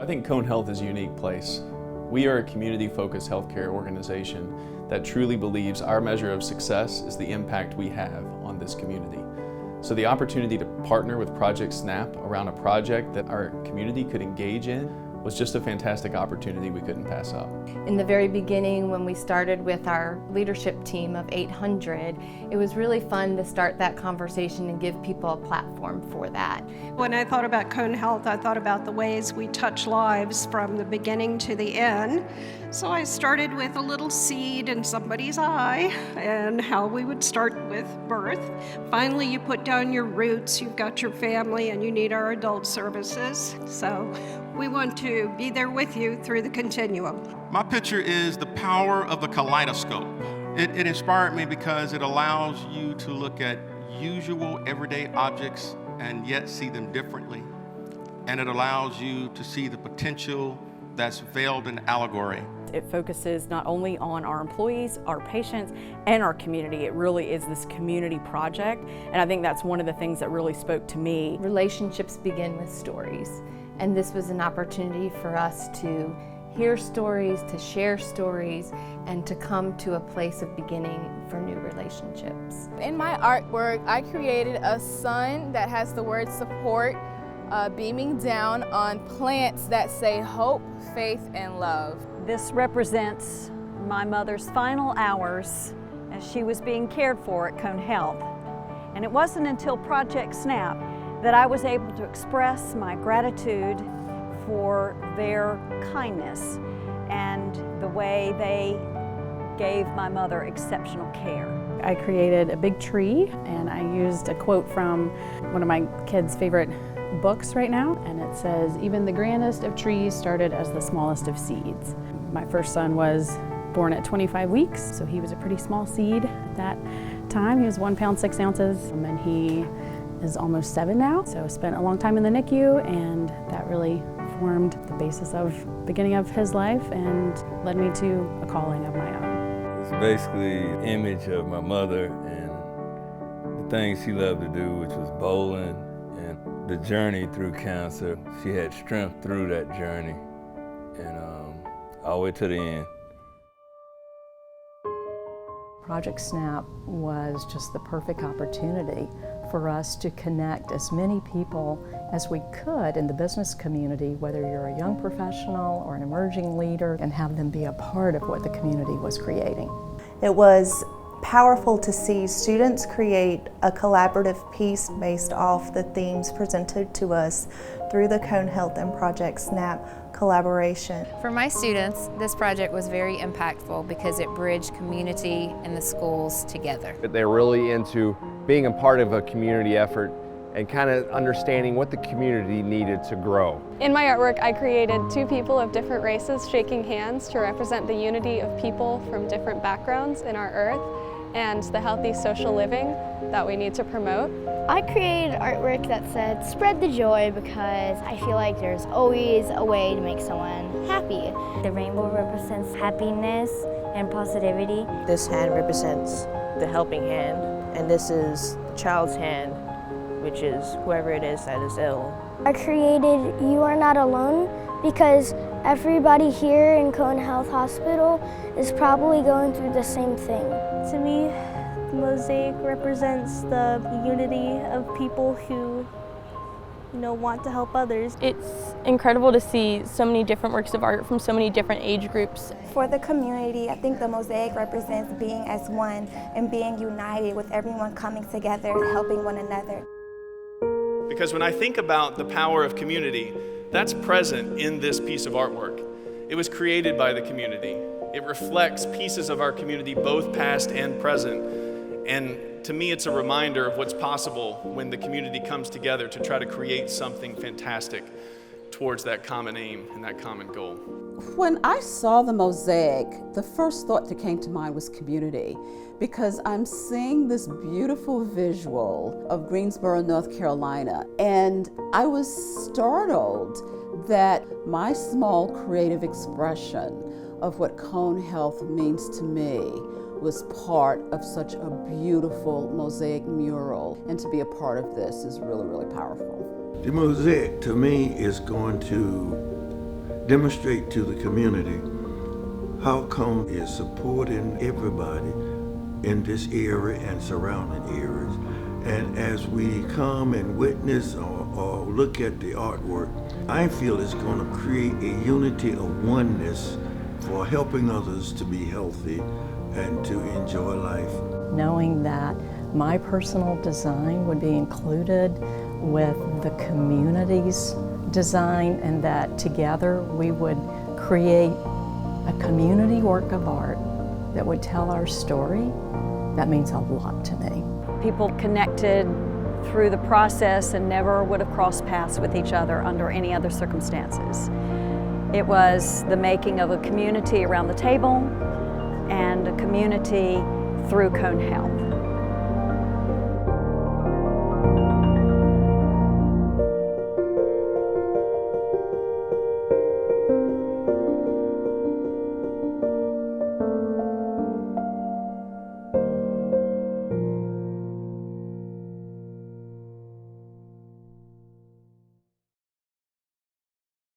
I think Cone Health is a unique place. We are a community-focused healthcare organization that truly believes our measure of success is the impact we have on this community. So the opportunity to partner with Project SNAP around a project that our community could engage in was just a fantastic opportunity we couldn't pass up. In the very beginning, when we started with our leadership team of 800, it was really fun to start that conversation and give people a platform for that. When I thought about Cone Health, I thought about the ways we touch lives from the beginning to the end. So I started with a little seed in somebody's eye and how we would start with birth. Finally, you put down your roots, you've got your family, and you need our adult services. So we want to be there with you through the continuum. My picture is the power of the kaleidoscope. It inspired me because it allows you to look at usual everyday objects and yet see them differently. And it allows you to see the potential that's veiled in allegory. It focuses not only on our employees, our patients, and our community. It really is this community project, and I think that's one of the things that really spoke to me. Relationships begin with stories, and this was an opportunity for us to hear stories, to share stories, and to come to a place of beginning for new relationships. In my artwork, I created a sun that has the word support beaming down on plants that say hope, faith, and love. This represents my mother's final hours as she was being cared for at Cone Health. And it wasn't until Project SNAP that I was able to express my gratitude for their kindness and the way they gave my mother exceptional care. I created a big tree, and I used a quote from one of my kids' favorite books right now, and it says, "Even the grandest of trees started as the smallest of seeds." My first son was born at 25 weeks, so he was a pretty small seed at that time. He was 1 pound 6 ounces, and he is almost 7 now. So spent a long time in the NICU, and that really formed the basis of beginning of his life and led me to a calling of my own. It's basically an image of my mother and the things she loved to do, which was bowling, and the journey through cancer. She had strength through that journey, and all the way to the end. Project SNAP was just the perfect opportunity for us to connect as many people as we could in the business community, whether you're a young professional or an emerging leader, and have them be a part of what the community was creating. It was powerful to see students create a collaborative piece based off the themes presented to us through the Cone Health and Project SNAP collaboration. For my students, this project was very impactful because it bridged community and the schools together. They're really into being a part of a community effort and kind of understanding what the community needed to grow. In my artwork, I created 2 people of different races shaking hands to represent the unity of people from different backgrounds in our earth and the healthy social living that we need to promote. I created artwork that said, "Spread the joy," because I feel like there's always a way to make someone happy. The rainbow represents happiness and positivity. This hand represents the helping hand, and this is the child's hand, which is whoever it is that is ill. I created "You Are Not Alone" because everybody here in Cone Health Hospital is probably going through the same thing. To me, the mosaic represents the unity of people who want to help others. It's incredible to see so many different works of art from so many different age groups. For the community, I think the mosaic represents being as one and being united with everyone coming together, helping one another. Because when I think about the power of community, that's present in this piece of artwork. It was created by the community. It reflects pieces of our community, both past and present. And to me, it's a reminder of what's possible when the community comes together to try to create something fantastic towards that common aim and that common goal. When I saw the mosaic, the first thought that came to mind was community, because I'm seeing this beautiful visual of Greensboro, North Carolina, and I was startled that my small creative expression of what Cone Health means to me was part of such a beautiful mosaic mural. And to be a part of this is really, really powerful. The mosaic to me is going to demonstrate to the community how Cone is supporting everybody in this area and surrounding areas. And as we come and witness or look at the artwork, I feel it's going to create a unity of oneness for helping others to be healthy and to enjoy life. Knowing that my personal design would be included with the community's design and that together we would create a community work of art that would tell our story, that means a lot to me. People connected through the process and never would have crossed paths with each other under any other circumstances. It was the making of a community around the table and a community through Cone Health.